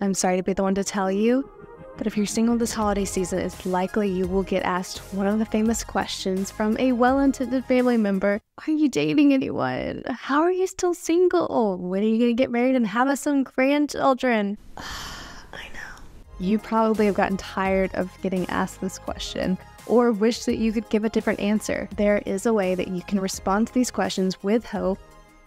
I'm sorry to be the one to tell you, but if you're single this holiday season, it's likely you will get asked one of the famous questions from a well-intended family member. Are you dating anyone? How are you still single? When are you going to get married and have some grandchildren? I know. You probably have gotten tired of getting asked this question or wish that you could give a different answer. There is a way that you can respond to these questions with hope,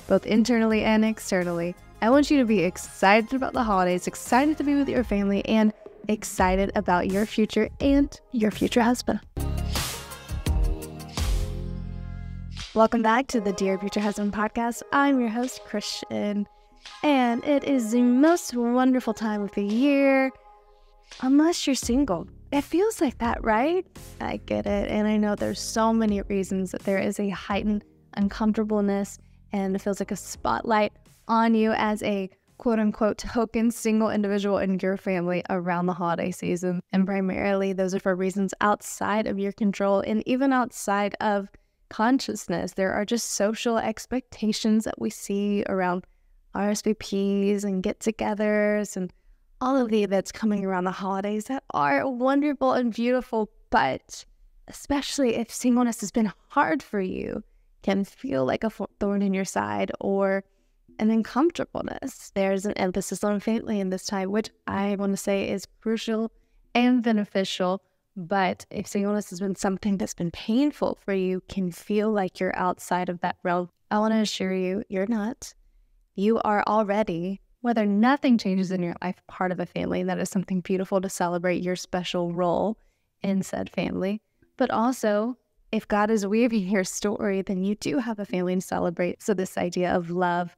both internally and externally. I want you to be excited about the holidays, excited to be with your family, and excited about your future and your future husband. Welcome back to the Dear Future Husband podcast. I'm your host, Christian, and it is the most wonderful time of the year, unless you're single. It feels like that, right? I get it, and I know there's so many reasons that there is a heightened uncomfortableness, and it feels like a spotlight on you as a quote-unquote token single individual in your family around the holiday season. And primarily, those are for reasons outside of your control and even outside of consciousness. There are just social expectations that we see around RSVPs and get-togethers and all of the events coming around the holidays that are wonderful and beautiful, but especially if singleness has been hard for you, can feel like a thorn in your side or an uncomfortableness. There's an emphasis on family in this time, which I want to say is crucial and beneficial. But if singleness has been something that's been painful for you, can feel like you're outside of that realm, I want to assure you, you're not. You are already, whether nothing changes in your life, part of a family, and that is something beautiful to celebrate your special role in said family. But also, if God is weaving your story, then you do have a family to celebrate. So this idea of love,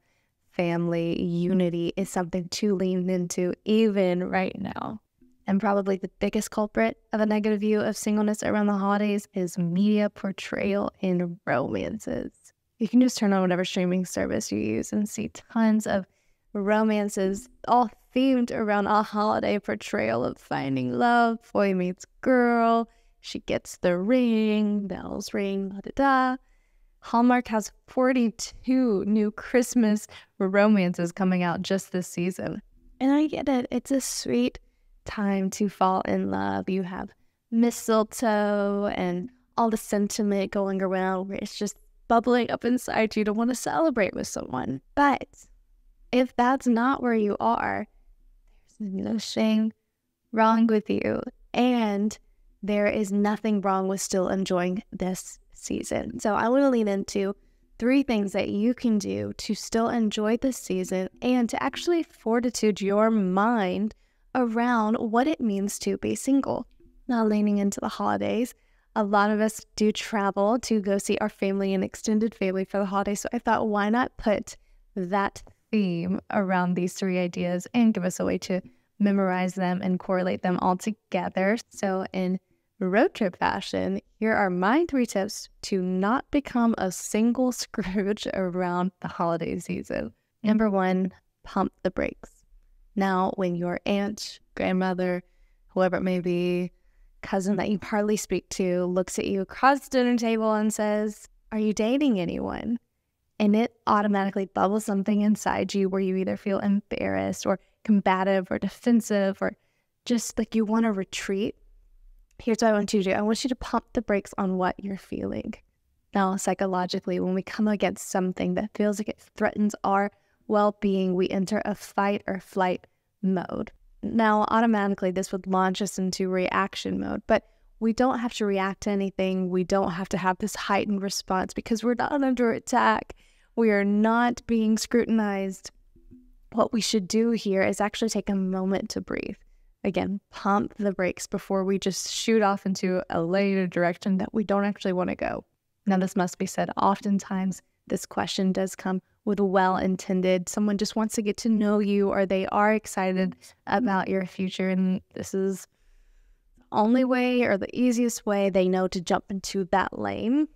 family, unity is something to lean into even right now. And probably the biggest culprit of a negative view of singleness around the holidays is media portrayal in romances. You can just turn on whatever streaming service you use and see tons of romances all themed around a holiday portrayal of finding love, boy meets girl, she gets the ring, bells ring, da-da-da. Hallmark has 42 new Christmas romances coming out just this season. And I get it. It's a sweet time to fall in love. You have mistletoe and all the sentiment going around where it's just bubbling up inside you to want to celebrate with someone. But if that's not where you are, there's nothing wrong with you. And there is nothing wrong with still enjoying this season. So I want to lean into 3 things that you can do to still enjoy this season and to actually fortitude your mind around what it means to be single. Now, leaning into the holidays, a lot of us do travel to go see our family and extended family for the holidays. So I thought, why not put that theme around these 3 ideas and give us a way to memorize them and correlate them all together. So in road trip fashion, here are my 3 tips to not become a single Scrooge around the holiday season. Number 1, pump the brakes. Now, when your aunt, grandmother, whoever it may be, cousin that you hardly speak to, looks at you across the dinner table and says, "Are you dating anyone?" And it automatically bubbles something inside you where you either feel embarrassed or combative or defensive or just like you want to retreat. Here's what I want you to do. I want you to pump the brakes on what you're feeling. Now, psychologically, when we come against something that feels like it threatens our well-being, we enter a fight or flight mode. Now, automatically, this would launch us into reaction mode, but we don't have to react to anything. We don't have to have this heightened response because we're not under attack. We are not being scrutinized. What we should do here is actually take a moment to breathe. Again, pump the brakes before we just shoot off into a later direction that we don't actually want to go. Now, this must be said, oftentimes this question does come with well-intended. Someone just wants to get to know you or they are excited about your future, and this is the only way or the easiest way they know to jump into that lane.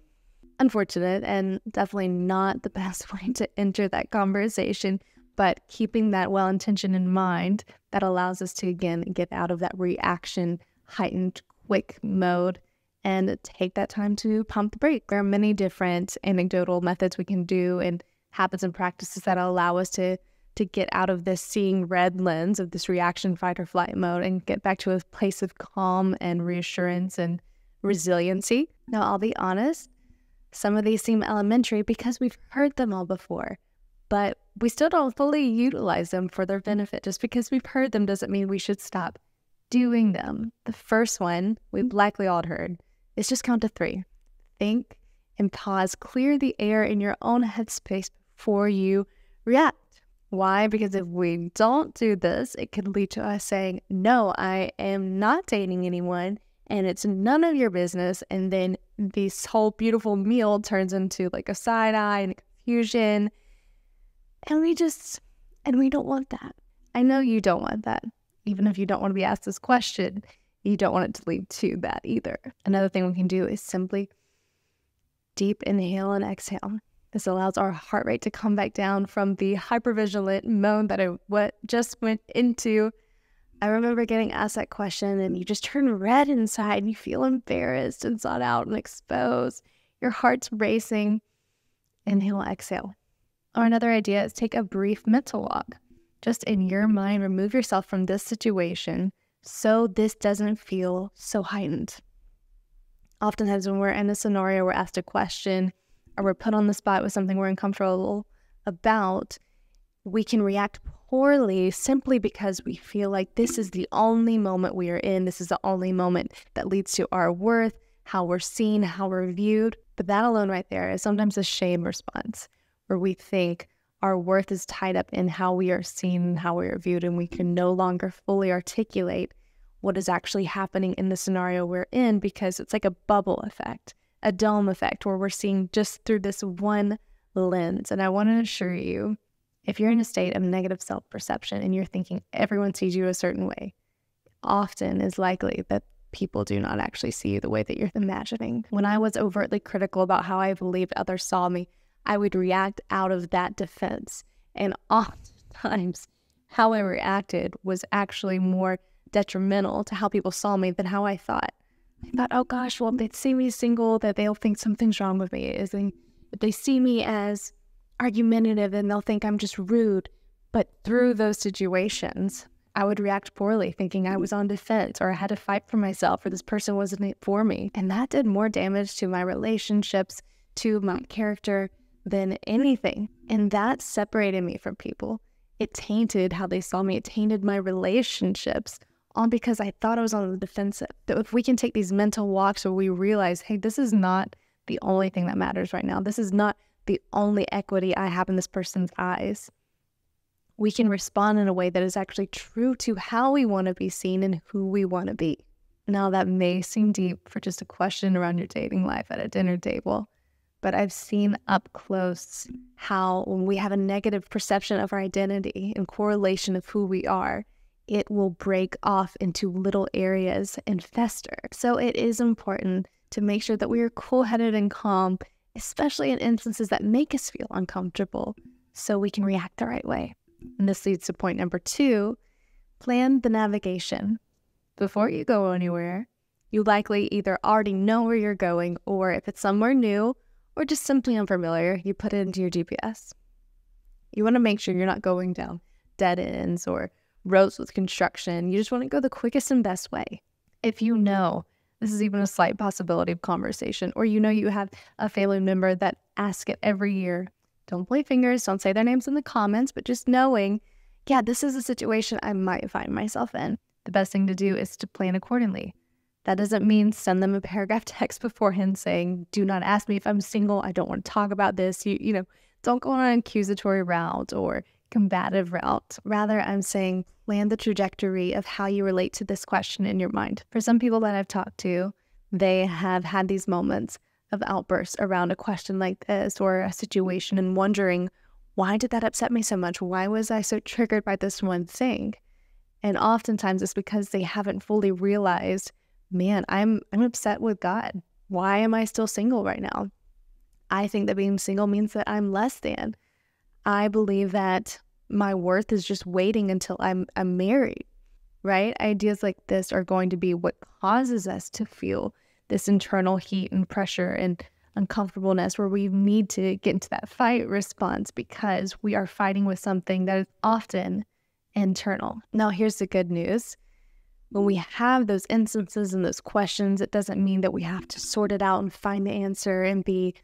Unfortunate and definitely not the best way to enter that conversation. But keeping that well-intention in mind, that allows us to, again, get out of that reaction, heightened, quick mode and take that time to pump the brake. There are many different anecdotal methods we can do and habits and practices that allow us to to get out of this seeing red lens of this reaction, fight, or flight mode and get back to a place of calm and reassurance and resiliency. Now, I'll be honest, some of these seem elementary because we've heard them all before, but we still don't fully utilize them for their benefit. Just because we've heard them doesn't mean we should stop doing them. The first one we've likely all heard is just count to 3. Think and pause, clear the air in your own headspace before you react. Why? Because if we don't do this, it could lead to us saying, no, I am not dating anyone, and it's none of your business. And then this whole beautiful meal turns into like a side eye and confusion. And we don't want that. I know you don't want that. Even if you don't want to be asked this question, you don't want it to lead to that either. Another thing we can do is simply deep inhale and exhale. This allows our heart rate to come back down from the hypervigilant mode that I just went into. I remember getting asked that question and you just turn red inside and you feel embarrassed and sought out and exposed. Your heart's racing. Inhale, exhale. Or another idea is take a brief mental walk. Just in your mind, remove yourself from this situation so this doesn't feel so heightened. Oftentimes when we're in a scenario, we're asked a question or we're put on the spot with something we're uncomfortable about, we can react poorly simply because we feel like this is the only moment we are in. This is the only moment that leads to our worth, how we're seen, how we're viewed. But that alone right there is sometimes a shame response where we think our worth is tied up in how we are seen and how we are viewed, and we can no longer fully articulate what is actually happening in the scenario we're in because it's like a bubble effect, a dome effect where we're seeing just through this one lens. And I want to assure you, if you're in a state of negative self-perception and you're thinking everyone sees you a certain way, often is likely that people do not actually see you the way that you're imagining. When I was overtly critical about how I believed others saw me, I would react out of that defense. And oftentimes, how I reacted was actually more detrimental to how people saw me than how I thought. I thought, oh gosh, well, if they see me single, that they'll think something's wrong with me. If they see me as argumentative, then they'll think I'm just rude. But through those situations, I would react poorly, thinking I was on defense or I had to fight for myself or this person wasn't for me. And that did more damage to my relationships, to my character than anything. And that separated me from people. It tainted how they saw me. It tainted my relationships, all because I thought I was on the defensive. That if we can take these mental walks where we realize, hey, this is not the only thing that matters right now. This is not the only equity I have in this person's eyes. We can respond in a way that is actually true to how we want to be seen and who we want to be. Now, that may seem deep for just a question around your dating life at a dinner table, but I've seen up close how when we have a negative perception of our identity and correlation of who we are, it will break off into little areas and fester. So it is important to make sure that we are cool-headed and calm, especially in instances that make us feel uncomfortable, so we can react the right way. And this leads to point number 2, plan the navigation. Before you go anywhere, you likely either already know where you're going, or if it's somewhere new or just simply unfamiliar, you put it into your GPS. You want to make sure you're not going down dead ends or roads with construction. You just want to go the quickest and best way. If you know this is even a slight possibility of conversation, or you know you have a family member that asks it every year, don't point fingers, don't say their names in the comments, but just knowing, yeah, this is a situation I might find myself in. The best thing to do is to plan accordingly. That doesn't mean send them a paragraph text beforehand saying, do not ask me if I'm single. I don't want to talk about this. You know, don't go on an accusatory route or combative route. Rather, I'm saying plan the trajectory of how you relate to this question in your mind. For some people that I've talked to, they have had these moments of outbursts around a question like this or a situation and wondering, why did that upset me so much? Why was I so triggered by this one thing? And oftentimes it's because they haven't fully realized, man, I'm upset with God. Why am I still single right now? I think that being single means that I'm less than. I believe that my worth is just waiting until I'm married, right? Ideas like this are going to be what causes us to feel this internal heat and pressure and uncomfortableness where we need to get into that fight response because we are fighting with something that is often internal. Now, here's the good news. When we have those instances and those questions, it doesn't mean that we have to sort it out and find the answer and be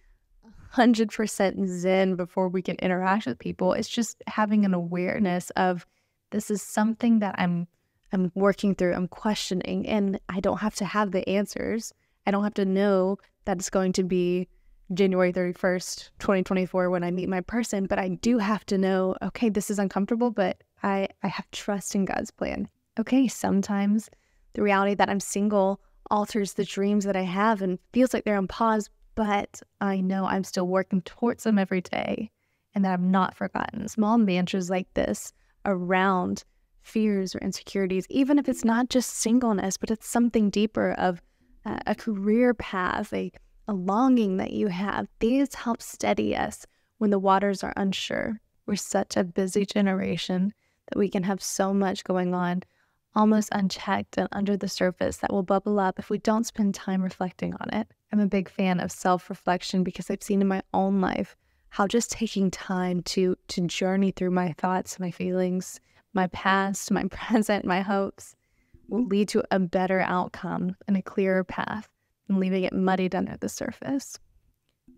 100% zen before we can interact with people. It's just having an awareness of this is something that I'm working through, I'm questioning, and I don't have to have the answers. I don't have to know that it's going to be January 31st, 2024 when I meet my person, but I do have to know, okay, this is uncomfortable, but I have trust in God's plan. Okay, sometimes the reality that I'm single alters the dreams that I have and feels like they're on pause, but I know I'm still working towards them every day and that I'm not forgotten. Small mantras like this around fears or insecurities, even if it's not just singleness, but it's something deeper of a career path, a longing that you have. These help steady us when the waters are unsure. We're such a busy generation that we can have so much going on almost unchecked and under the surface that will bubble up if we don't spend time reflecting on it. I'm a big fan of self-reflection because I've seen in my own life how just taking time to journey through my thoughts, my feelings, my past, my present, my hopes will lead to a better outcome and a clearer path than leaving it muddied under the surface.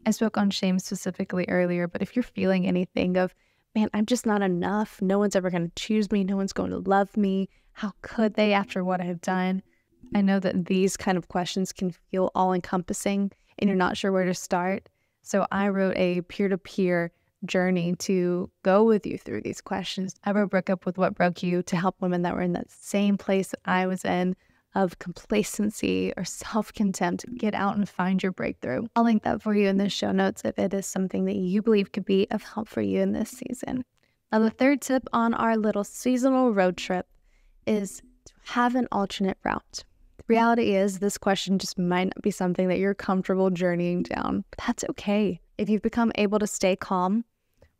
I spoke on shame specifically earlier, but if you're feeling anything of, man, I'm just not enough, no one's ever going to choose me, no one's going to love me, how could they after what I've done? I know that these kind of questions can feel all-encompassing and you're not sure where to start. So I wrote a peer-to-peer journey to go with you through these questions. I wrote Break Up With What Broke You to help women that were in that same place that I was in of complacency or self-contempt. Get out and find your breakthrough. I'll link that for you in the show notes if it is something that you believe could be of help for you in this season. Now, the third tip on our little seasonal road trip is to have an alternate route. The reality is this question just might not be something that you're comfortable journeying down. That's okay. If you've become able to stay calm,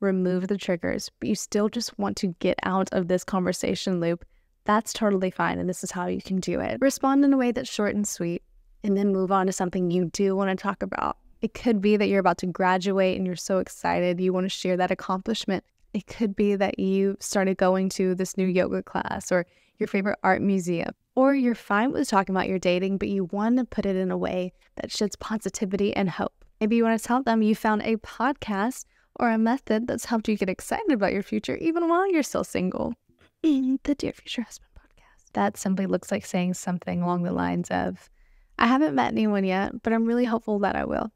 remove the triggers, but you still just want to get out of this conversation loop, that's totally fine, and this is how you can do it. Respond in a way that's short and sweet, and then move on to something you do want to talk about. It could be that you're about to graduate and you're so excited you want to share that accomplishment. It could be that you started going to this new yoga class or your favorite art museum, or you're fine with talking about your dating, but you want to put it in a way that sheds positivity and hope. Maybe you want to tell them you found a podcast or a method that's helped you get excited about your future even while you're still single. The Dear Future Husband podcast. That simply looks like saying something along the lines of, I haven't met anyone yet, but I'm really hopeful that I will.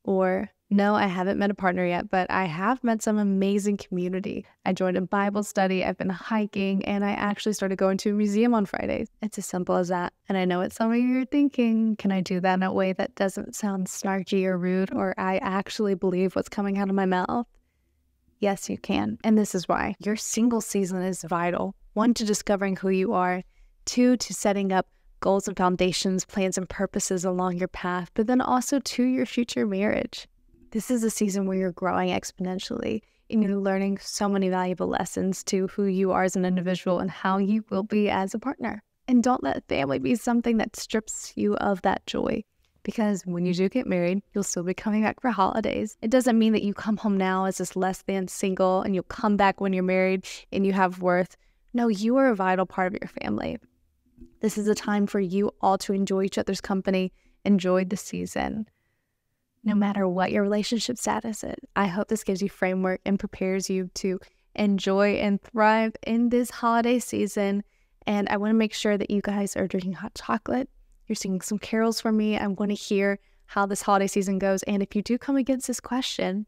Or, no, I haven't met a partner yet, but I have met some amazing community. I joined a Bible study, I've been hiking, and I actually started going to a museum on Fridays. It's as simple as that. And I know what some of you are thinking. Can I do that in a way that doesn't sound snarky or rude, or I actually believe what's coming out of my mouth? Yes, you can. And this is why. Your single season is vital. 1, to discovering who you are. 2, to setting up goals and foundations, plans and purposes along your path, but then also to your future marriage. This is a season where you're growing exponentially and you're learning so many valuable lessons to who you are as an individual and how you will be as a partner. And don't let family be something that strips you of that joy, because when you do get married, you'll still be coming back for holidays. It doesn't mean that you come home now as this less than single and you'll come back when you're married and you have worth. No, you are a vital part of your family. This is a time for you all to enjoy each other's company, enjoy the season, no matter what your relationship status is. I hope this gives you framework and prepares you to enjoy and thrive in this holiday season. And I want to make sure that you guys are drinking hot chocolate. You're singing some carols for me. I want to hear how this holiday season goes. And if you do come against this question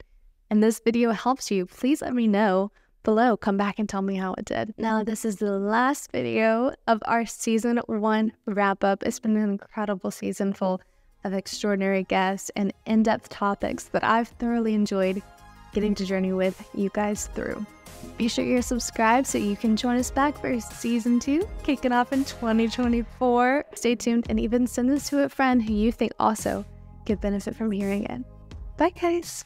and this video helps you, please let me know below. Come back and tell me how it did. Now, this is the last video of our season 1 wrap up. It's been an incredible season full of extraordinary guests and in-depth topics that I've thoroughly enjoyed getting to journey with you guys through. Be sure you're subscribed so you can join us back for season 2, kicking off in 2024. Stay tuned and even send this to a friend who you think also could benefit from hearing it. Bye, guys.